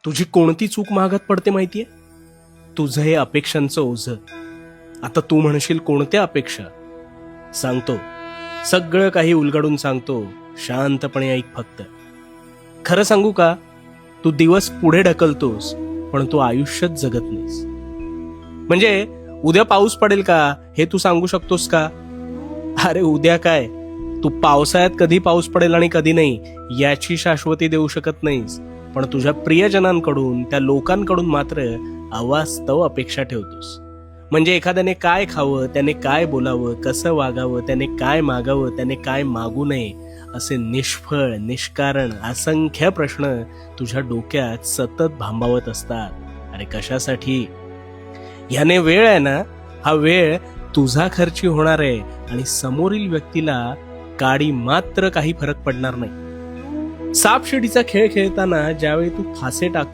तुझी कोणती चूक महागात पडते माहितीये? तुझं हे अपेक्षांचं ओझं. आता तू म्हणशील कोणत्या अपेक्षा? सांगतो, सगळं काही उलगडून सांगतो. शांतपणे ऐक फक्त. खरं सांगू का, तू दिवस पुढे ढकलतोस पण तू आयुष्यात जगत नाहीस. म्हणजे उद्या पाऊस पडेल का हे तू सांगू शकतोस का? अरे उद्या काय, तू पावसाळ्यात कधी पाऊस पडेल आणि कधी नाही याची शाश्वती देऊ शकत नाहीस. पण तुझ्या प्रियजनांकडून, त्या लोकांकडून मात्र अवास्तव अपेक्षा ठेवतोस. म्हणजे एखाद्याने काय खावं, त्याने काय बोलावं, कसं वागावं, त्याने काय मागावं, त्याने काय मागू नये, असे निष्फळ, निष्कारण असंख्य प्रश्न तुझ्या डोक्यात सतत भांबावत असतात. अरे कशासाठी? ह्याने वेळ आहे ना, हा वेळ तुझा खर्ची होणार आहे आणि समोरील व्यक्तीला काडी मात्र काही फरक पडणार नाही. सापशिडीचा खेळ खेळताना ज्यावेळी तू फासे टाकतो